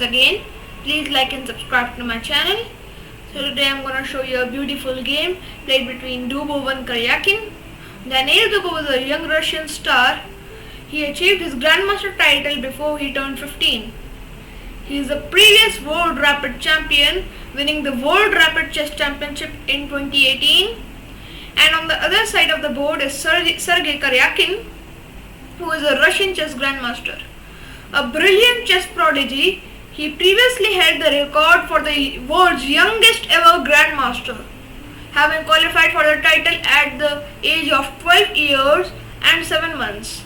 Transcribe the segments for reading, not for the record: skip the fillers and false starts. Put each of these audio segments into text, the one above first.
again. Please like and subscribe to my channel. So today I'm going to show you a beautiful game played between Dubov and Karyakin. Daniil Dubov was a young Russian star. He achieved his Grandmaster title before he turned 15. He is the previous World Rapid Champion, winning the World Rapid Chess Championship in 2018. And on the other side of the board is Sergei Karyakin, who is a Russian chess grandmaster. A brilliant chess prodigy, he previously held the record for the world's youngest ever grandmaster, having qualified for the title at the age of 12 years and 7 months.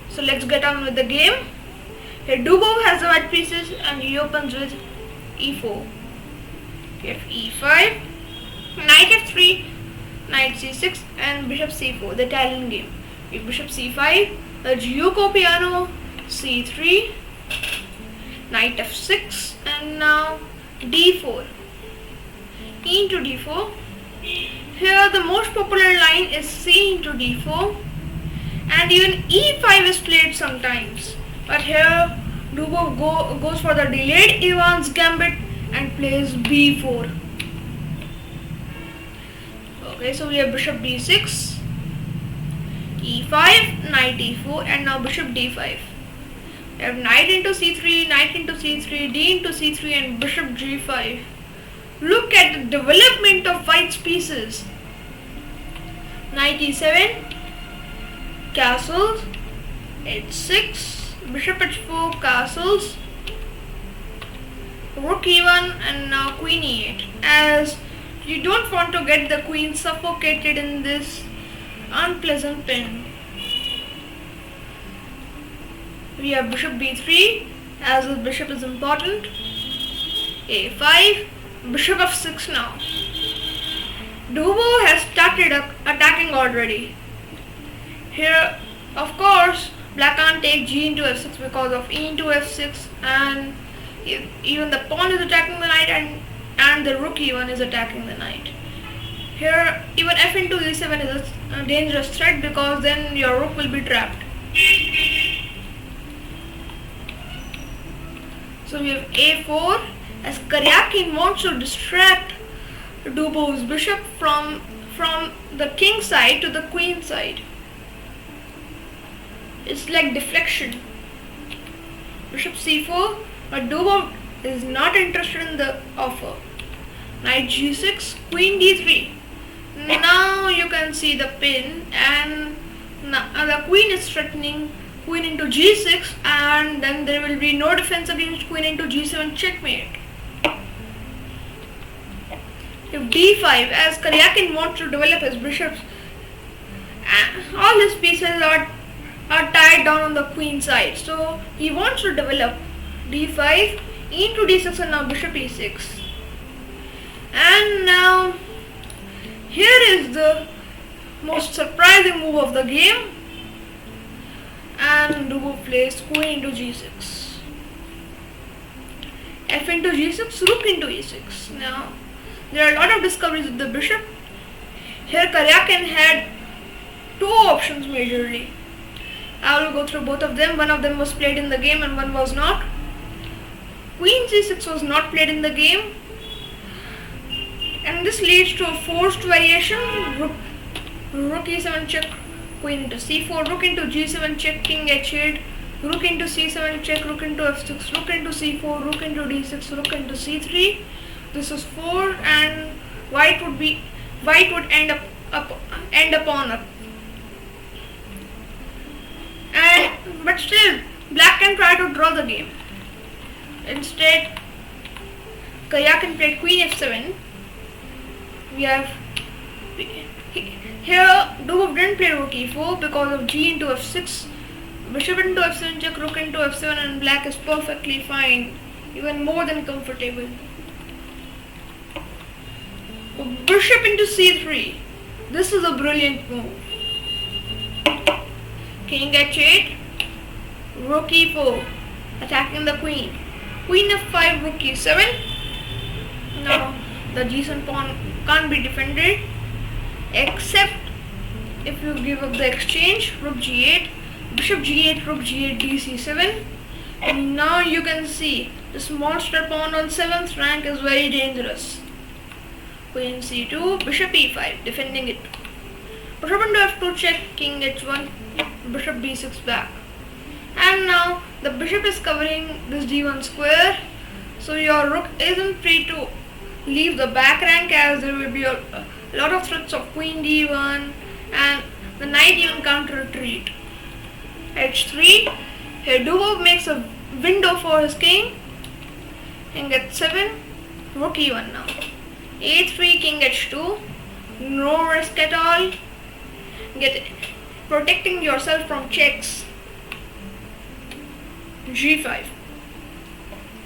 So let's get on with the game. Here Dubov has the white pieces and he opens with e4. e5, knight f3, knight c6 and bishop c4, the Italian game. Bishop c5, the Giuoco piano, c3, knight f6 and now d4, e into d4. Here the most popular line is c into d4 and even e5 is played sometimes. But here Dubov goes for the delayed Ivan's gambit and plays b4. Okay, so we have bishop b6, e5, knight e4 and now bishop d5. We have knight into c3, knight into c3, d into c3 and bishop g5. Look at the development of white's pieces. Knight e7, castles, h6, bishop h4, castles, rook e1 and now queen e8, as you don't want to get the queen suffocated in this unpleasant pin. We have bishop b3, as the bishop is important, a5, bishop f6 now. Dubov has started attacking already. Here, of course, black can't take g into f6 because of e into f6, and even the pawn is attacking the knight and the rook e1 is attacking the knight. Here, even f into e7 is a dangerous threat because then your rook will be trapped. So we have a4, as Karyakin wants to distract Dubov's bishop from the king side to the queen side. It's like deflection. Bishop c4, but Dubov is not interested in the offer. Knight g6, queen d3. Now you can see the pin, and the queen is threatening queen into g6, and then there will be no defense against queen into g7, checkmate. If d5, as Karyakin wants to develop his bishops, all his pieces are tied down on the queen side, so he wants to develop d5, e into d6 and now bishop e6. And now here is the most surprising move of the game, and Dubov plays queen into g6, f into g6, rook into e6. Now there are a lot of discoveries with the bishop. Here Karyakin had two options majorly. I will go through both of them. One of them was played in the game and one was not. Queen c6 was not played in the game, and this leads to a forced variation. Rook e7 check, queen into c4, rook into g7 check, king h8, rook into c7 check, rook into f6, rook into c4, rook into d6, rook into c3. This is 4, and white would end a pawn up. But still, black can try to draw the game. Instead, Karyakin played queen f7. We have here Dubov didn't play rook e4 because of g into f6, bishop into f7 check, rook into f7, and black is perfectly fine, even more than comfortable. Bishop into c3. This is a brilliant move. King h8, rook e4, attacking the queen. Queen f5, rook e7. Now the g7 pawn can't be defended except if you give up the exchange. Rook g8, bishop g8, rook g8, dc7. And now you can see This monster pawn on 7th rank is very dangerous. Queen c2, bishop e5, defending it. Bishop into f2 check, king h1, bishop b6 back. And now the bishop is covering this d1 square, so your rook isn't free to leave the back rank, as there will be a lot of threats of queen d1 and the knight even can't retreat. h3, here Dubov makes a window for his king. King h7, rook e1 now. a3, king h2, no risk at all. Protecting yourself from checks. g5,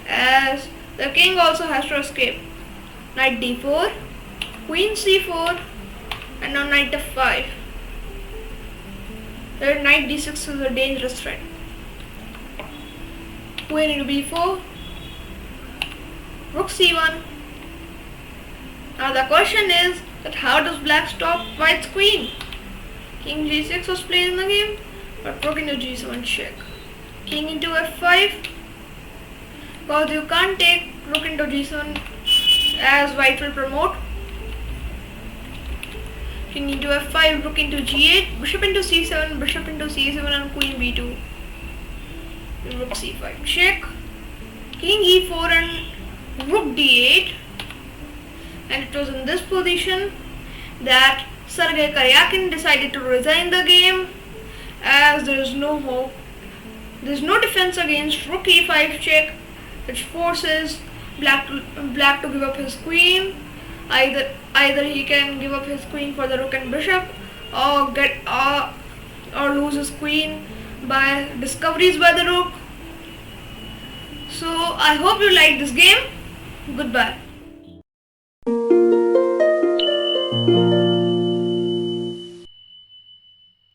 as the king also has to escape. Knight d4, queen c4, and now knight f5. There knight d6 is a dangerous threat. Queen into b4, rook c1. Now the question is that how does black stop white's queen? King g6 was played in the game, but rook into g7 check. King into f5, because you can't take rook into g7 as white will promote. King into f5, rook into g8, bishop into c7, bishop into c7 and queen b2. Rook c5 check. King e4 and rook d8. And it was in this position that Sergei Karyakin decided to resign the game, as there is no hope. There is no defense against rook e5 check, which forces black to give up his queen. Either he can give up his queen for the rook and bishop, or lose his queen by discoveries by the rook. So I hope you like this game. Goodbye.